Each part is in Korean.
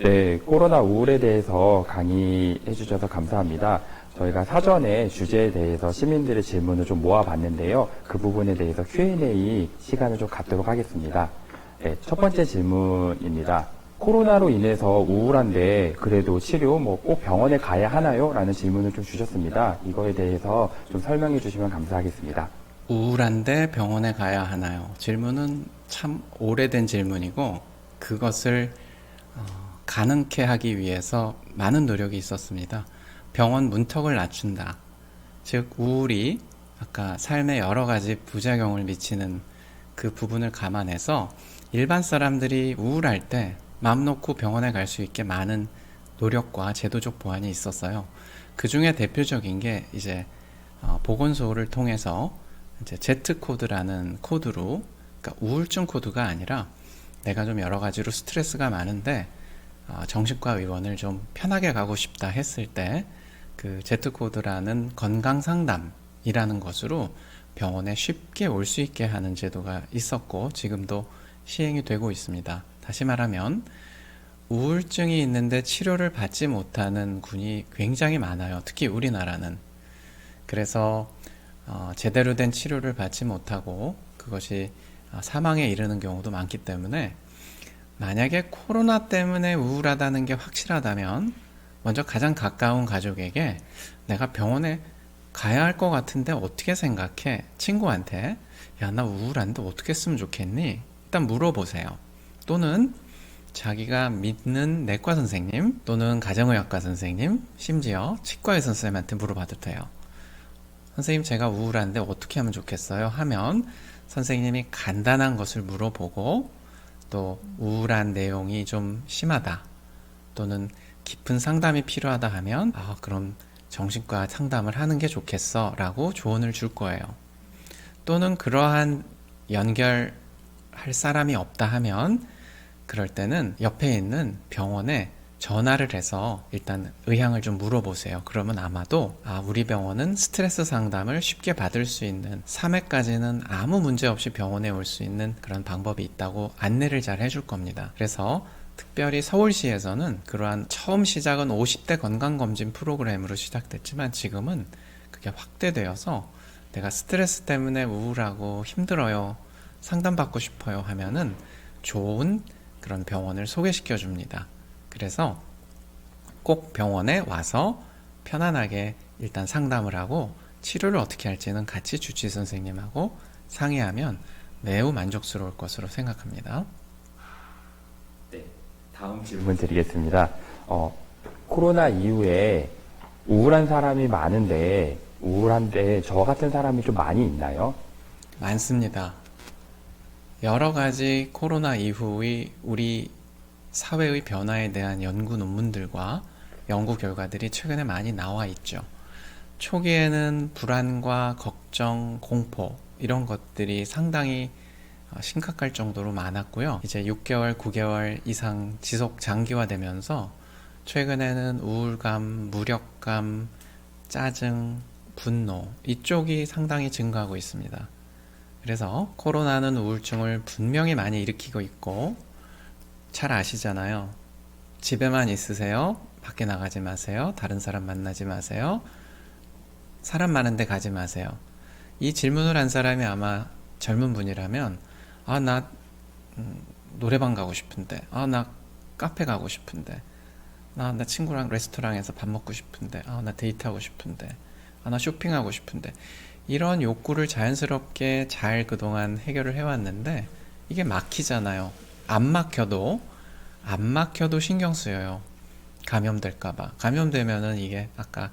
네, 코로나 우울에 대해서 강의해 주셔서 감사합니다. 저희가 사전에 주제에 대해서 시민들의 질문을 좀 모아봤는데요. 그 부분에 대해서 Q&A 시간을 좀 갖도록 하겠습니다. 네, 첫 번째 질문입니다. 코로나로 인해서 우울한데 그래도 치료 꼭 병원에 가야 하나요? 라는 질문을 좀 주셨습니다. 이거에 대해서 좀 설명해 주시면 감사하겠습니다. 우울한데 병원에 가야 하나요? 질문은 참 오래된 질문이고 그것을 가능케 하기 위해서 많은 노력이 있었습니다. 병원 문턱을 낮춘다. 즉 우울이 아까 삶에 여러 가지 부작용을 미치는 그 부분을 감안해서 일반 사람들이 우울할 때 맘 놓고 병원에 갈 수 있게 많은 노력과 제도적 보완이 있었어요. 그 중에 대표적인 게 이제 보건소를 통해서 이제 Z코드라는 코드로, 그러니까 우울증 코드가 아니라 내가 좀 여러 가지로 스트레스가 많은데 정신과 의원을 좀 편하게 가고 싶다 했을 때 그 Z코드라는 건강상담이라는 것으로 병원에 쉽게 올 수 있게 하는 제도가 있었고 지금도 시행이 되고 있습니다. 다시 말하면 우울증이 있는데 치료를 받지 못하는 군이 굉장히 많아요. 특히 우리나라는. 그래서 제대로 된 치료를 받지 못하고 그것이 사망에 이르는 경우도 많기 때문에 만약에 코로나 때문에 우울하다는 게 확실하다면 먼저 가장 가까운 가족에게 내가 병원에 가야 할 것 같은데 어떻게 생각해? 친구한테 야, 나 우울한데 어떻게 했으면 좋겠니? 일단 물어보세요. 또는 자기가 믿는 내과 선생님 또는 가정의학과 선생님, 심지어 치과의 선생님한테 물어봐도 돼요. 선생님, 제가 우울한데 어떻게 하면 좋겠어요? 하면 선생님이 간단한 것을 물어보고 또 우울한 내용이 좀 심하다 또는 깊은 상담이 필요하다 하면 그럼 정신과 상담을 하는 게 좋겠어 라고 조언을 줄 거예요. 또는 그러한 연결할 사람이 없다 하면 그럴 때는 옆에 있는 병원에 전화를 해서 일단 의향을 좀 물어보세요. 그러면 아마도 우리 병원은 스트레스 상담을 쉽게 받을 수 있는 3회까지는 아무 문제 없이 병원에 올 수 있는 그런 방법이 있다고 안내를 잘 해줄 겁니다. 그래서 특별히 서울시에서는 그러한 처음 시작은 50대 건강검진 프로그램으로 시작됐지만 지금은 그게 확대되어서 내가 스트레스 때문에 우울하고 힘들어요, 상담받고 싶어요 하면은 좋은 그런 병원을 소개시켜 줍니다. 그래서 꼭 병원에 와서 편안하게 일단 상담을 하고 치료를 어떻게 할지는 같이 주치의 선생님하고 상의하면 매우 만족스러울 것으로 생각합니다. 네, 다음 질문 드리겠습니다. 코로나 이후에 우울한 사람이 많은데 우울한데 저 같은 사람이 좀 많이 있나요? 많습니다. 여러 가지 코로나 이후의 우리 사회의 변화에 대한 연구 논문들과 연구 결과들이 최근에 많이 나와 있죠. 초기에는 불안과 걱정, 공포 이런 것들이 상당히 심각할 정도로 많았고요. 이제 6개월, 9개월 이상 지속 장기화되면서 최근에는 우울감, 무력감, 짜증, 분노 이쪽이 상당히 증가하고 있습니다. 그래서 코로나는 우울증을 분명히 많이 일으키고 있고 잘 아시잖아요. 집에만 있으세요. 밖에 나가지 마세요. 다른 사람 만나지 마세요. 사람 많은 데 가지 마세요. 이 질문을 한 사람이 아마 젊은 분이라면 나 노래방 가고 싶은데 나 카페 가고 싶은데 나 친구랑 레스토랑에서 밥 먹고 싶은데 나 데이트하고 싶은데 나 쇼핑하고 싶은데 이런 욕구를 자연스럽게 잘 그동안 해결을 해왔는데 이게 막히잖아요. 안 막혀도 신경 쓰여요. 감염될까봐. 감염되면은 이게 아까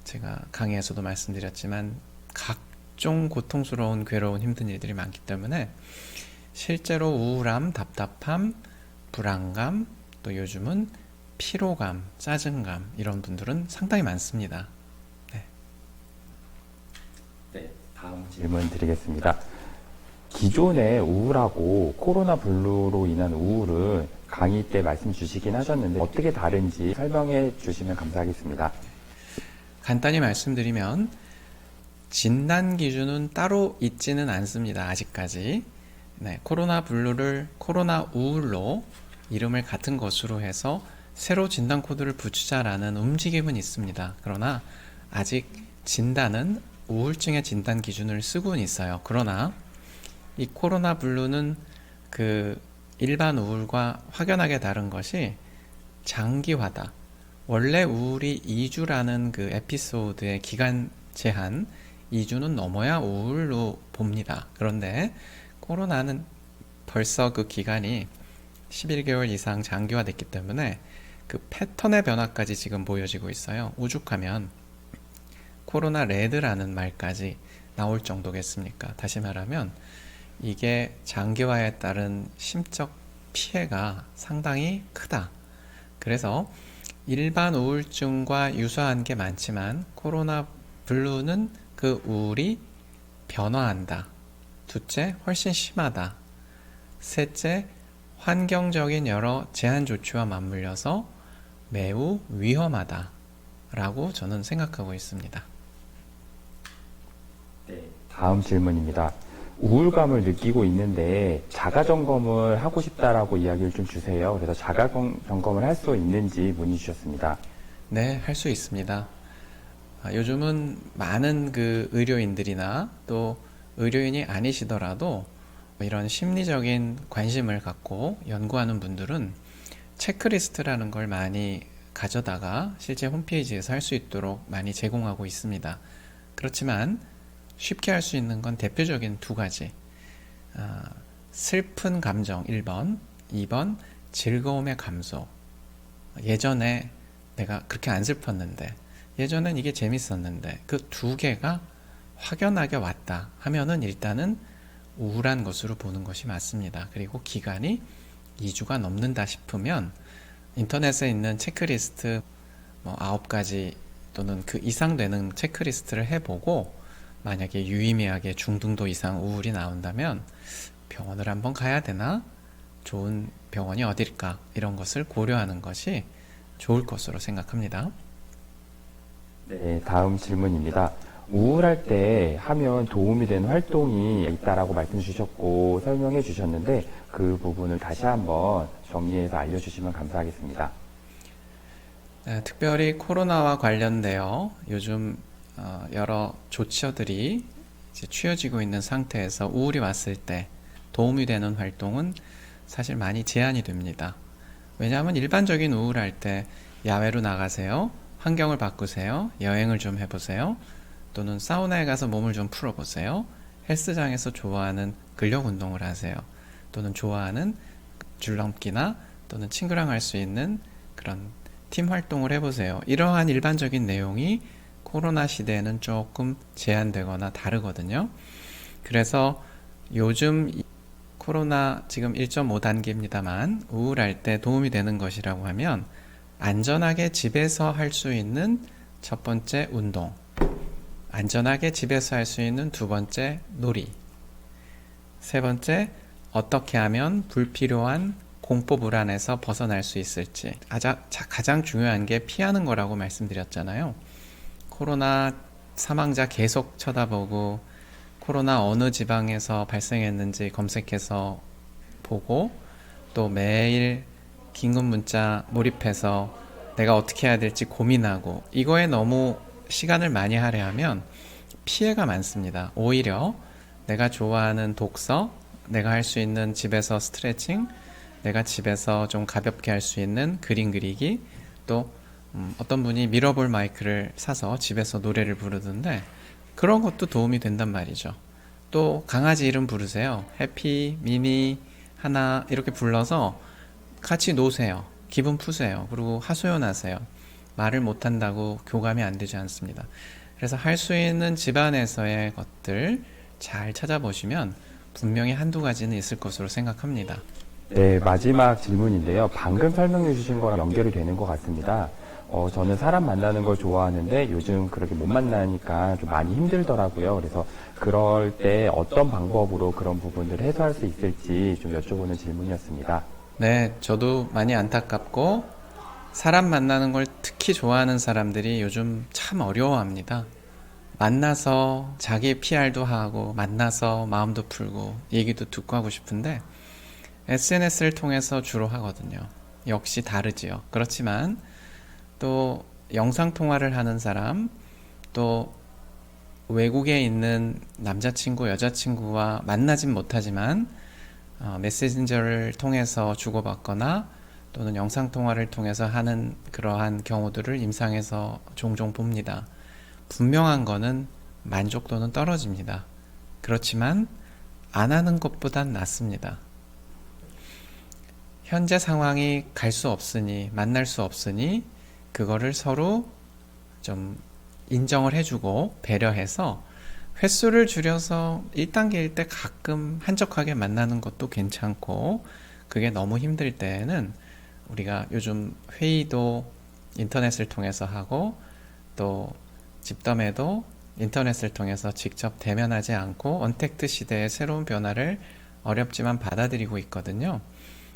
제가 강의에서도 말씀드렸지만 각종 고통스러운 괴로운 힘든 일들이 많기 때문에 실제로 우울함, 답답함, 불안감, 또 요즘은 피로감, 짜증감 이런 분들은 상당히 많습니다. 네, 다음 질문 드리겠습니다. 기존에 우울하고 코로나 블루로 인한 우울은 강의 때 말씀 주시긴 하셨는데 어떻게 다른지 설명해 주시면 감사하겠습니다. 간단히 말씀드리면 진단 기준은 따로 있지는 않습니다. 아직까지. 코로나 블루를 코로나 우울로 이름을 같은 것으로 해서 새로 진단 코드를 붙이자라는 움직임은 있습니다. 그러나 아직 진단은 우울증의 진단 기준을 쓰고는 있어요. 그러나 이 코로나 블루는 그 일반 우울과 확연하게 다른 것이 장기화다. 원래 우울이 2주라는 그 에피소드의 기간 제한 2주는 넘어야 우울로 봅니다. 그런데 코로나는 벌써 그 기간이 11개월 이상 장기화됐기 때문에 그 패턴의 변화까지 지금 보여지고 있어요. 오죽하면 코로나 레드라는 말까지 나올 정도겠습니까? 다시 말하면 이게 장기화에 따른 심적 피해가 상당히 크다. 그래서 일반 우울증과 유사한 게 많지만 코로나 블루는 그 우울이 변화한다. 둘째, 훨씬 심하다. 셋째, 환경적인 여러 제한 조치와 맞물려서 매우 위험하다. 라고 저는 생각하고 있습니다. 네, 다음 질문입니다. 우울감을 느끼고 있는데 자가 점검을 하고 싶다라고 이야기를 좀 주세요. 그래서 자가 점검을 할 수 있는지 문의 주셨습니다. 네, 할 수 있습니다. 요즘은 많은 그 의료인들이나 또 의료인이 아니시더라도 이런 심리적인 관심을 갖고 연구하는 분들은 체크리스트라는 걸 많이 가져다가 실제 홈페이지에서 할 수 있도록 많이 제공하고 있습니다. 그렇지만 쉽게 할 수 있는 건 대표적인 두 가지. 슬픈 감정 1번, 2번 즐거움의 감소. 예전에 내가 그렇게 안 슬펐는데, 예전엔 이게 재밌었는데 그 두 개가 확연하게 왔다 하면은 일단은 우울한 것으로 보는 것이 맞습니다. 그리고 기간이 2주가 넘는다 싶으면 인터넷에 있는 체크리스트 9가지 또는 그 이상 되는 체크리스트를 해보고 만약에 유의미하게 중등도 이상 우울이 나온다면 병원을 한번 가야 되나? 좋은 병원이 어딜까? 이런 것을 고려하는 것이 좋을 것으로 생각합니다. 네, 다음 질문입니다. 우울할 때 하면 도움이 되는 활동이 있다라고 말씀 주셨고 설명해 주셨는데 그 부분을 다시 한번 정리해서 알려주시면 감사하겠습니다. 특별히 코로나와 관련되어 요즘 여러 조처들이 이제 취해지고 있는 상태에서 우울이 왔을 때 도움이 되는 활동은 사실 많이 제한이 됩니다. 왜냐하면 일반적인 우울할 때 야외로 나가세요, 환경을 바꾸세요, 여행을 좀 해보세요, 또는 사우나에 가서 몸을 좀 풀어보세요, 헬스장에서 좋아하는 근력 운동을 하세요, 또는 좋아하는 줄넘기나 또는 친구랑 할 수 있는 그런 팀 활동을 해보세요. 이러한 일반적인 내용이 코로나 시대에는 조금 제한되거나 다르거든요. 그래서 요즘 코로나 지금 1.5단계입니다만 우울할 때 도움이 되는 것이라고 하면 안전하게 집에서 할 수 있는 첫 번째 운동, 안전하게 집에서 할 수 있는 두 번째 놀이, 세 번째 어떻게 하면 불필요한 공포 불안에서 벗어날 수 있을지. 가장 중요한 게 피하는 거라고 말씀드렸잖아요. 코로나 사망자 계속 쳐다보고 코로나 어느 지방에서 발생했는지 검색해서 보고 또 매일 긴급 문자 몰입해서 내가 어떻게 해야 될지 고민하고 이거에 너무 시간을 많이 할애하면 피해가 많습니다. 오히려 내가 좋아하는 독서, 내가 할 수 있는 집에서 스트레칭, 내가 집에서 좀 가볍게 할 수 있는 그림 그리기, 또 어떤 분이 미러볼 마이크를 사서 집에서 노래를 부르던데 그런 것도 도움이 된단 말이죠. 또 강아지 이름 부르세요. 해피, 미니, 하나 이렇게 불러서 같이 노세요. 기분 푸세요. 그리고 하소연하세요. 말을 못한다고 교감이 안 되지 않습니다. 그래서 할 수 있는 집안에서의 것들 잘 찾아보시면 분명히 한두 가지는 있을 것으로 생각합니다. 네, 마지막 질문인데요. 방금 설명해 주신 거랑 연결이 되는 것 같습니다. 저는 사람 만나는 걸 좋아하는데 요즘 그렇게 못 만나니까 좀 많이 힘들더라고요. 그래서 그럴 때 어떤 방법으로 그런 부분들을 해소할 수 있을지 좀 여쭤보는 질문이었습니다. 네, 저도 많이 안타깝고 사람 만나는 걸 특히 좋아하는 사람들이 요즘 참 어려워합니다. 만나서 자기 PR도 하고 만나서 마음도 풀고 얘기도 듣고 하고 싶은데 SNS를 통해서 주로 하거든요. 역시 다르지요. 그렇지만 또 영상통화를 하는 사람, 또 외국에 있는 남자친구, 여자친구와 만나진 못하지만 메신저를 통해서 주고받거나 또는 영상통화를 통해서 하는 그러한 경우들을 임상에서 종종 봅니다. 분명한 거는 만족도는 떨어집니다. 그렇지만 안 하는 것보단 낫습니다. 현재 상황이 갈 수 없으니, 만날 수 없으니 그거를 서로 좀 인정을 해주고 배려해서 횟수를 줄여서 1단계일 때 가끔 한적하게 만나는 것도 괜찮고, 그게 너무 힘들 때에는 우리가 요즘 회의도 인터넷을 통해서 하고 또 집덤에도 인터넷을 통해서 직접 대면하지 않고 언택트 시대의 새로운 변화를 어렵지만 받아들이고 있거든요.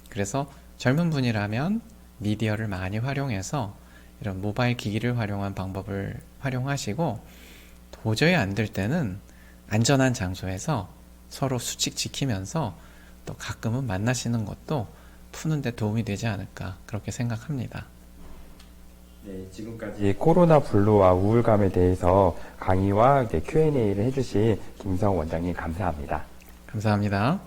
그래서 젊은 분이라면 미디어를 많이 활용해서 이런 모바일 기기를 활용한 방법을 활용하시고, 도저히 안 될 때는 안전한 장소에서 서로 수칙 지키면서 또 가끔은 만나시는 것도 푸는데 도움이 되지 않을까, 그렇게 생각합니다. 네, 지금까지 코로나 블루와 우울감에 대해서 강의와 Q&A를 해주신 김성 원장님 감사합니다. 감사합니다.